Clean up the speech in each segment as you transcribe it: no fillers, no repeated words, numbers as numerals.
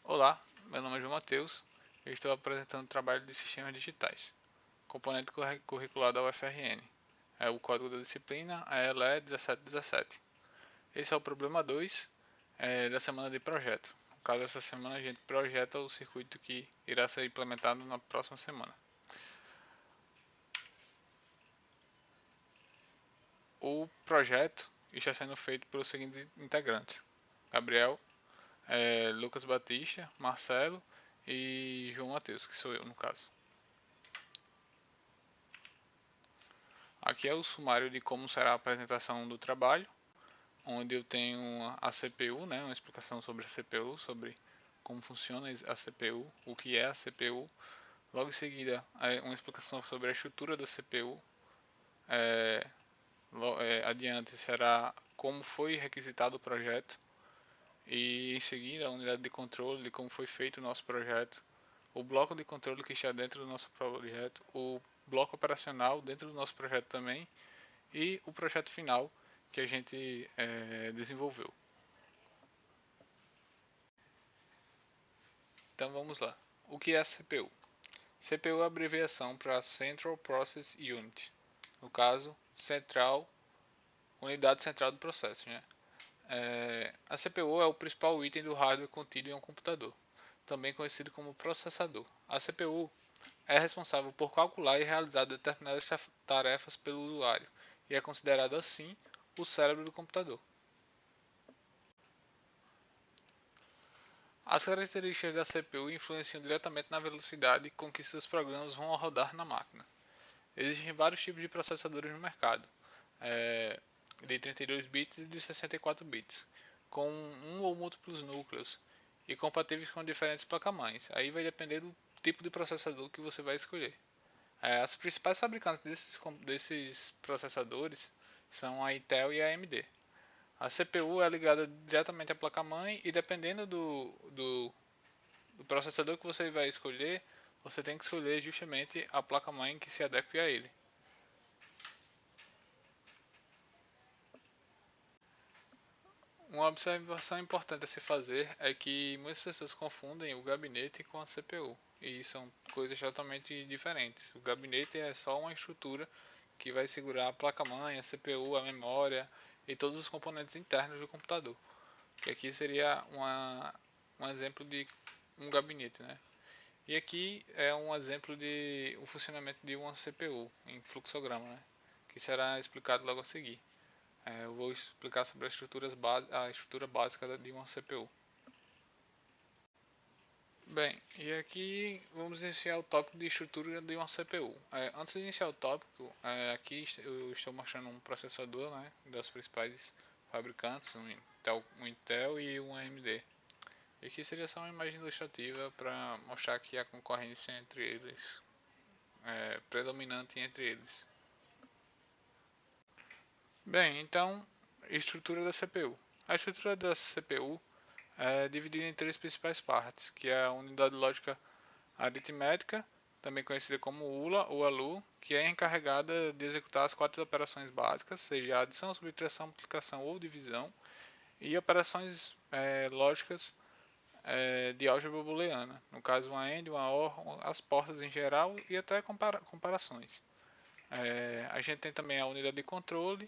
Olá, meu nome é João Matheus e estou apresentando o trabalho de sistemas digitais, componente curricular da UFRN. É o código da disciplina ALE 1717. Esse é o problema 2 da semana de projeto. No caso, essa semana a gente projeta o circuito que irá ser implementado na próxima semana. O projeto está sendo feito pelos seguintes integrantes: Gabriel, Lucas Batista, Marcelo e João Matheus, que sou eu no caso. Aqui é o sumário de como será a apresentação do trabalho, onde eu tenho a CPU, né, uma explicação sobre a CPU, sobre como funciona a CPU, o que é a CPU. Logo em seguida, uma explicação sobre a estrutura da CPU. É, Adiante será como foi requisitado o projeto. E em seguida, a unidade de controle de como foi feito o nosso projeto, o bloco de controle que está dentro do nosso projeto, o bloco operacional dentro do nosso projeto também, e o projeto final que a gente desenvolveu. Então vamos lá. O que é a CPU? CPU é a abreviação para Central Process Unit. No caso, unidade central do processo. Né? A CPU é o principal item do hardware contido em um computador, também conhecido como processador. A CPU é responsável por calcular e realizar determinadas tarefas pelo usuário e é considerado assim o cérebro do computador. As características da CPU influenciam diretamente na velocidade com que seus programas vão rodar na máquina. Existem vários tipos de processadores no mercado, de 32 bits e de 64 bits, com um ou múltiplos núcleos e compatíveis com diferentes placas-mães. Aí vai depender do tipo de processador que você vai escolher. As principais fabricantes desses processadores são a Intel e a AMD. A CPU é ligada diretamente à placa-mãe e dependendo do processador que você vai escolher, você tem que escolher justamente a placa-mãe que se adeque a ele. Uma observação importante a se fazer é que muitas pessoas confundem o gabinete com a CPU, e são coisas totalmente diferentes. O gabinete é só uma estrutura que vai segurar a placa-mãe, a CPU, a memória e todos os componentes internos do computador, que aqui seria um exemplo de um gabinete, né? E aqui é um exemplo de o funcionamento de uma CPU em fluxograma, né? Que será explicado logo a seguir. Eu vou explicar sobre a estrutura básica de uma CPU. Bem, e aqui vamos iniciar o tópico de estrutura de uma CPU. Antes de iniciar o tópico, aqui eu estou mostrando um processador, né, das principais fabricantes, um Intel e um AMD. E aqui seria só uma imagem ilustrativa para mostrar que a concorrência entre eles predominante entre eles. Bem, então, estrutura da CPU. A estrutura da CPU é dividida em três principais partes, que é a unidade lógica aritmética, também conhecida como ULA ou ALU, que é encarregada de executar as quatro operações básicas, seja adição, subtração, multiplicação ou divisão, e operações lógicas de álgebra booleana, no caso uma AND, uma OR, as portas em geral e até comparações. A gente tem também a unidade de controle.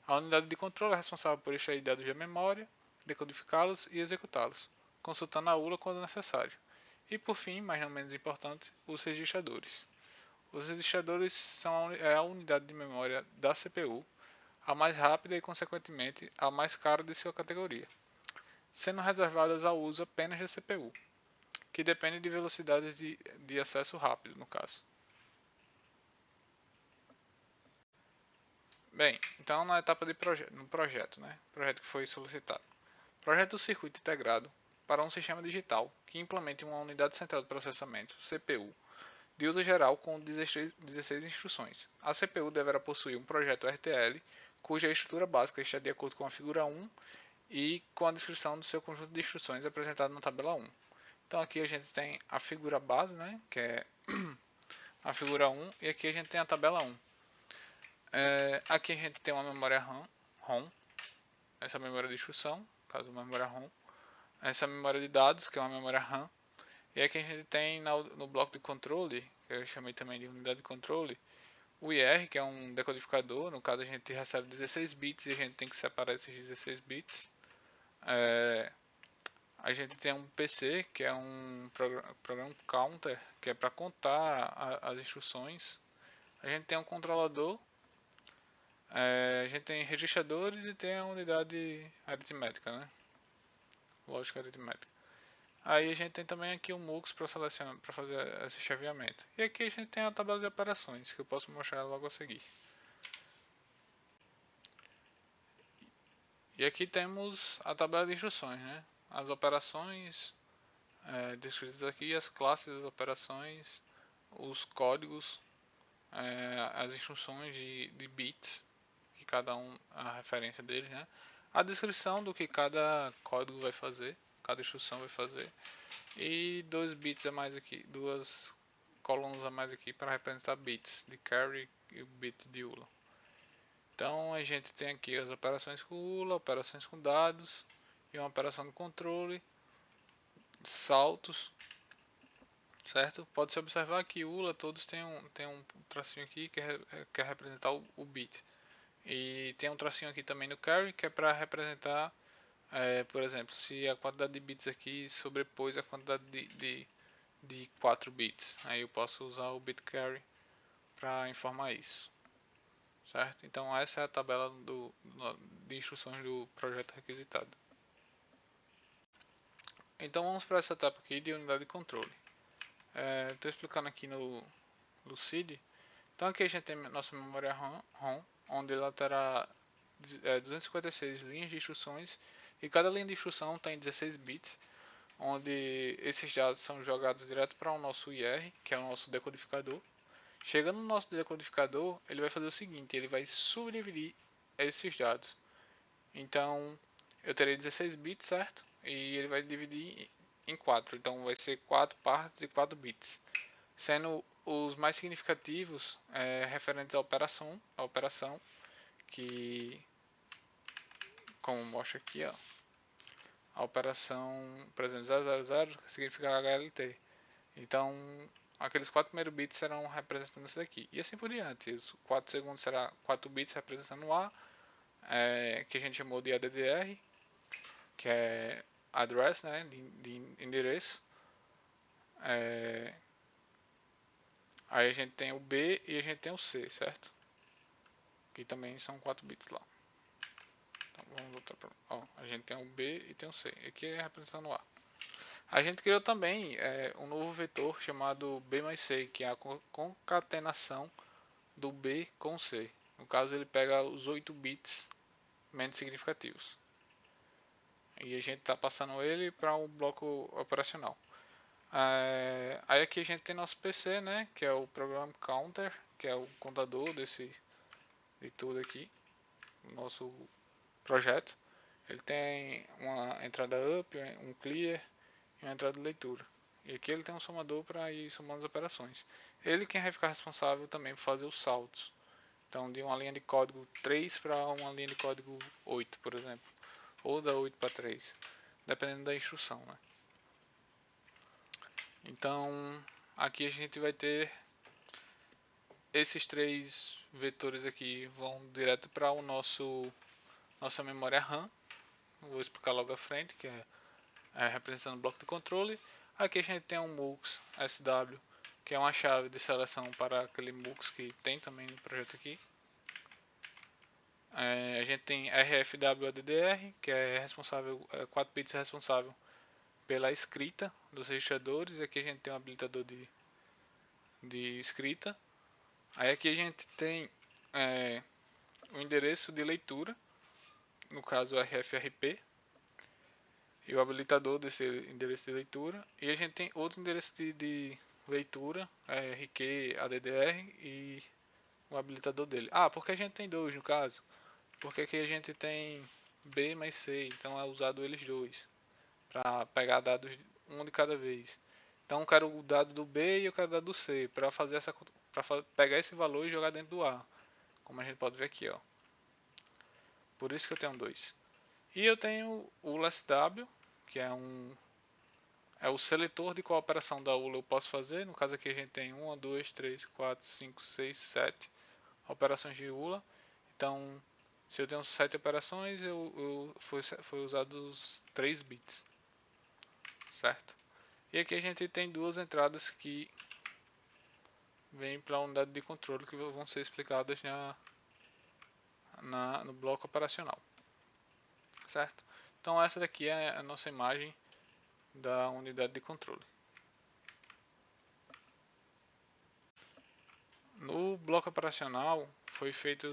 A unidade de controle é responsável por extrair dados da memória, decodificá-los e executá-los, consultando a ULA quando necessário. E por fim, mas não menos importante, os registradores. Os registradores são a unidade de memória da CPU, a mais rápida e, consequentemente, a mais cara de sua categoria, sendo reservadas ao uso apenas da CPU, que depende de velocidades de acesso rápido, no caso. Bem, então na etapa de no projeto, né? Projeto que foi solicitado. Projeto do circuito integrado para um sistema digital que implemente uma unidade central de processamento, CPU, de uso geral com 16 instruções. A CPU deverá possuir um projeto RTL, cuja estrutura básica está de acordo com a figura 1 e com a descrição do seu conjunto de instruções apresentado na tabela 1. Então aqui a gente tem a figura base, né, que é a figura 1, e aqui a gente tem a tabela 1. Aqui a gente tem uma memória ROM, essa memória de instrução, caso memória ROM. essa memória de dados, que é uma memória RAM. E aqui a gente tem no bloco de controle, que eu chamei também de unidade de controle, o IR, que é um decodificador. No caso a gente recebe 16 bits e a gente tem que separar esses 16 bits. A gente tem um PC, que é um programa counter, que é para contar as instruções. A gente tem um controlador, a gente tem registradores e tem a unidade aritmética, né? Lógica aritmética. Aí a gente tem também aqui o MUX para selecionar, para fazer esse chaveamento. E aqui a gente tem a tabela de operações, que eu posso mostrar logo a seguir. E aqui temos a tabela de instruções, né? As operações descritas aqui, as classes das operações, os códigos, as instruções de bits, que cada um, a referência deles, né? A descrição do que cada código vai fazer, cada instrução vai fazer. E 2 bits a mais aqui, duas colunas a mais aqui para representar bits de carry e o bit de ULA. Então a gente tem aqui as operações com ULA, operações com dados e uma operação de controle, saltos, certo? Pode-se observar que ULA todos têm um tracinho aqui que quer representar o bit. E tem um tracinho aqui também no carry que é para representar, por exemplo, se a quantidade de bits aqui sobrepôs a quantidade de 4 bits. Aí eu posso usar o bit carry para informar isso, certo? Então essa é a tabela de instruções do projeto requisitado. Então vamos para essa etapa aqui de unidade de controle. Estou explicando aqui no CID. Então aqui a gente tem nossa memória ROM, onde ela terá 256 linhas de instruções e cada linha de instrução tem 16 bits, onde esses dados são jogados direto para o nosso IR, que é o nosso decodificador. Chegando no nosso decodificador, ele vai fazer o seguinte, ele vai subdividir esses dados. Então, eu terei 16 bits, certo? E ele vai dividir em 4. Então, vai ser 4 partes de 4 bits. Sendo os mais significativos referentes à operação, que, como mostra aqui, ó, a operação, por exemplo, 000 significa HLT. Então, aqueles 4 primeiros bits serão representando isso daqui. E assim por diante. Os 4 segundos será 4 bits representando o A, que a gente chamou de ADDR, que é address, né, de endereço. Aí a gente tem o B e a gente tem o C, certo? Que também são 4 bits lá. Então vamos voltar para. A gente tem o B e tem o C. Aqui é representando o A. A gente criou também um novo vetor chamado B mais C, que é a concatenação do B com o C. No caso, ele pega os 8 bits menos significativos. E a gente está passando ele para um bloco operacional. Aí aqui a gente tem nosso PC, né, que é o Program Counter, que é o contador de tudo aqui, nosso projeto. Ele tem uma entrada up, um clear e uma entrada de leitura. E aqui ele tem um somador para ir somando as operações. Ele quem vai ficar responsável também por fazer os saltos. Então, de uma linha de código 3 para uma linha de código 8, por exemplo. Ou da 8 para 3, dependendo da instrução, né? Então, aqui a gente vai ter esses 3 vetores aqui vão direto para o nossa memória RAM. Vou explicar logo à frente, que é representando o bloco de controle. Aqui a gente tem um MUX SW, que é uma chave de seleção para aquele MUX que tem também no projeto aqui. A gente tem RFWADDR, que é responsável, 4 bits responsável pela escrita dos registradores. Aqui a gente tem um habilitador de escrita. Aí aqui a gente tem o endereço de leitura, no caso o RFRP, e o habilitador desse endereço de leitura. E a gente tem outro endereço de leitura, RQ ADDR, e o habilitador dele. Porque a gente tem dois no caso? Porque aqui a gente tem B mais C, então é usado eles dois para pegar dados um de cada vez. Então eu quero o dado do B e eu quero o dado do C para fazer para pegar esse valor e jogar dentro do A, como a gente pode ver aqui, ó. Por isso que eu tenho dois. E eu tenho o LSW, que é o seletor de qual operação da ULA eu posso fazer. No caso aqui a gente tem 1, 2, 3, 4, 5, 6, 7 operações de ULA. Então, se eu tenho 7 operações, foi usados 3 bits, certo? E aqui a gente tem duas entradas que vêm para a unidade de controle que vão ser explicadas no bloco operacional, certo? Então essa daqui é a nossa imagem da unidade de controle. No bloco operacional foi feito,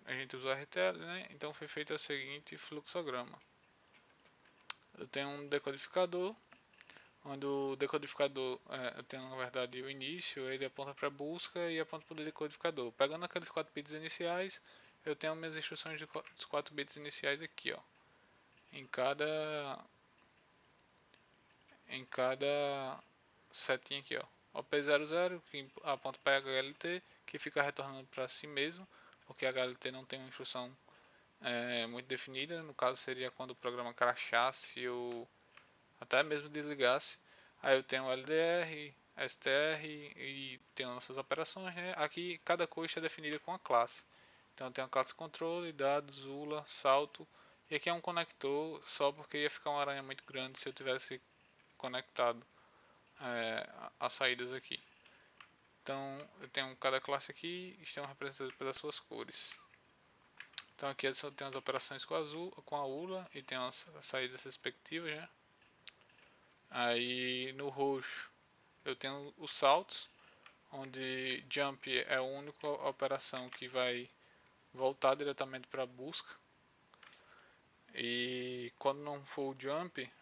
a gente usa RTL, né? Então foi feito o seguinte fluxograma. Eu tenho um decodificador, onde o decodificador, eu tenho na verdade o início, ele aponta para a busca e aponta para o decodificador. Pegando aqueles 4 bits iniciais, eu tenho minhas instruções dos 4 bits iniciais aqui, ó. Em cada setinha aqui, ó. OP00 que aponta para HLT, que fica retornando para si mesmo, porque a HLT não tem uma instrução muito definida. No caso seria quando o programa crachasse ou até mesmo desligasse. Aí eu tenho LDR, STR e tenho nossas operações, né? Aqui cada coisa é definida com a classe. Então eu tenho a classe controle, dados, ULA, salto. E aqui é um conector só porque ia ficar uma aranha muito grande se eu tivesse conectado as saídas aqui. Então eu tenho cada classe aqui, estão representadas pelas suas cores. Então aqui eu só tenho as operações com a ULA e tem as saídas respectivas, né? Aí no roxo eu tenho os saltos, onde jump é a única operação que vai voltar diretamente para a busca. E quando não for o jump,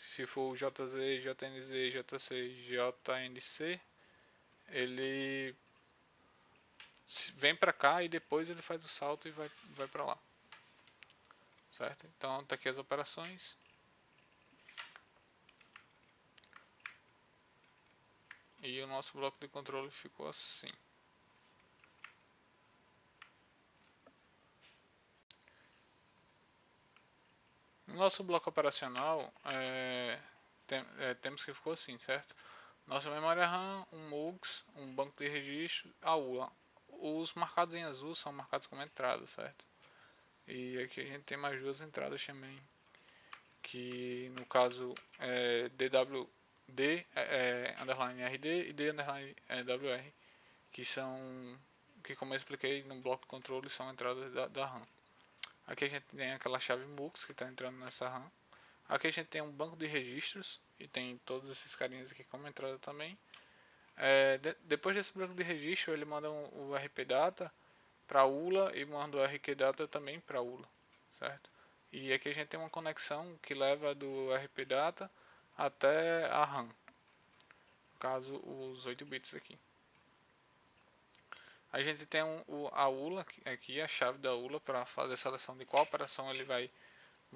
se for o JZ, JNZ, JC, JNC, ele vem para cá e depois ele faz o salto e vai para lá, certo? Então tá aqui as operações e o nosso bloco de controle ficou assim. No nosso bloco operacional temos que ficou assim, certo? Nossa memória RAM, um MUX, um banco de registro, a ULA. Os marcados em azul são marcados como entrada, certo? E aqui a gente tem mais duas entradas também, que no caso é DWD underline RD e D underline WR, que são, que como eu expliquei no bloco de controle, são entradas da RAM. Aqui a gente tem aquela chave MUX que está entrando nessa RAM. Aqui a gente tem um banco de registros e tem todos esses carinhas aqui como entrada também. Depois desse banco de registro, ele manda o RP-Data para a ULA e manda o RQ-Data também para a ULA, certo? E aqui a gente tem uma conexão que leva do RP-Data até a RAM, no caso os 8 bits aqui. A gente tem a ULA aqui, a chave da ULA para fazer a seleção de qual operação ele vai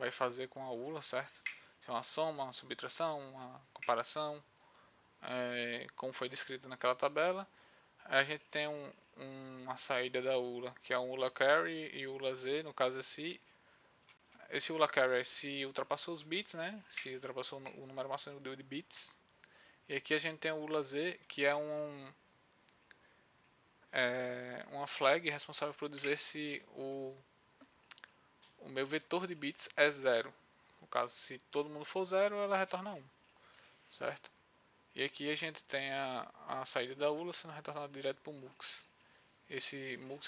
fazer com a ULA, certo? Se é uma soma, uma subtração, uma comparação, como foi descrito naquela tabela. A gente tem uma saída da ULA, que é um ULA carry e ULA Z, no caso esse ULA carry é se ultrapassou os bits, né? Se ultrapassou o número máximo de bits. E aqui a gente tem o ULA Z, que é uma flag responsável por dizer se o meu vetor de bits é 0. No caso, se todo mundo for 0, ela retorna 1, certo? E aqui a gente tem a saída da ULA sendo retornada direto para o MUX. Esse MUX,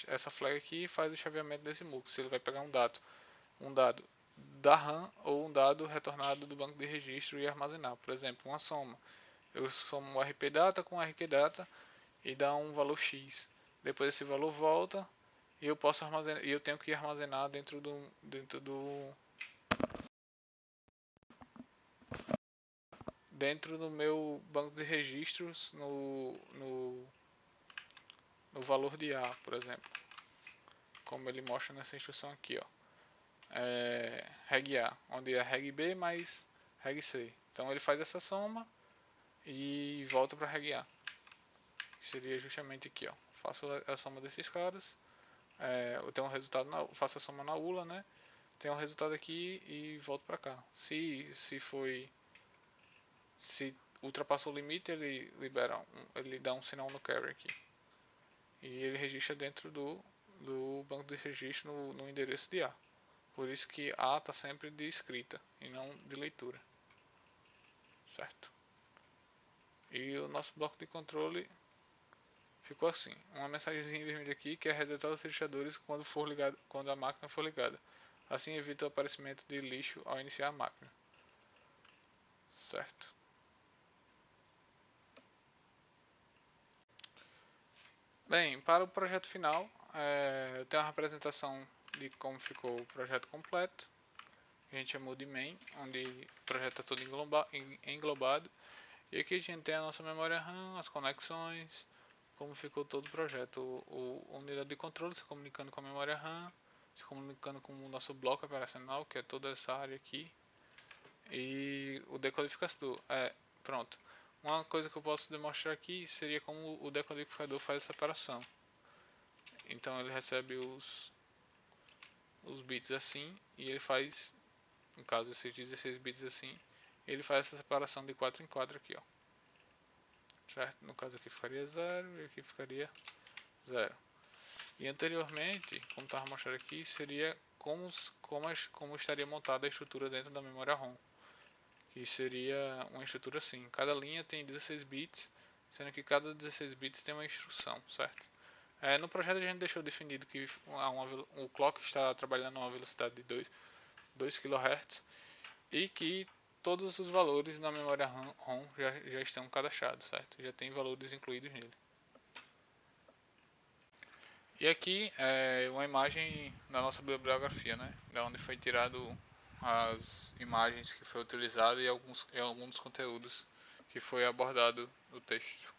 essa flag aqui faz o chaveamento desse MUX. Ele vai pegar um dado da RAM ou um dado retornado do banco de registro e armazenar. Por exemplo, uma soma. Eu somo o RP-Data com o RQ-Data e dá um valor X. Depois esse valor volta e eu posso armazenar, e eu tenho que armazenar dentro do meu banco de registros no valor de A, por exemplo, como ele mostra nessa instrução aqui, ó, reg A, onde é reg B mais reg C. Então ele faz essa soma e volta para reg A, que seria justamente aqui, ó. Faço a soma desses caras, eu tenho um resultado, faço a soma na ULA, né? tem um resultado aqui e volto para cá. Se ultrapassou o limite, ele ele dá um sinal no carry aqui. E ele registra dentro do banco de registro no endereço de A. Por isso que A está sempre de escrita e não de leitura. Certo? E o nosso bloco de controle ficou assim. Uma mensagenzinha vermelha aqui que é resetar os registradores quando a máquina for ligada. Assim evita o aparecimento de lixo ao iniciar a máquina. Certo? Bem, para o projeto final, eu tenho uma representação de como ficou o projeto completo. A gente chamou de main, onde o projeto está todo englobado. E aqui a gente tem a nossa memória RAM, as conexões, como ficou todo o projeto. A unidade de controle se comunicando com a memória RAM, se comunicando com o nosso bloco operacional, que é toda essa área aqui. E o decodificador. Pronto. Uma coisa que eu posso demonstrar aqui seria como o decodificador faz a separação. Então ele recebe os bits assim e ele faz, no caso esses 16 bits assim, ele faz essa separação de 4 em 4 aqui, ó. Certo? No caso aqui ficaria 0 e aqui ficaria 0. E anteriormente, como estava mostrando aqui, seria como estaria montada a estrutura dentro da memória ROM. Que seria uma estrutura assim, cada linha tem 16 bits, sendo que cada 16 bits tem uma instrução, certo? No projeto a gente deixou definido que o clock está trabalhando a uma velocidade de 2 kHz e que todos os valores na memória ROM já estão cadastrados, certo? Já tem valores incluídos nele. E aqui é uma imagem da nossa bibliografia, né? Da onde foi tirado as imagens que foi utilizado e alguns conteúdos que foi abordado no texto.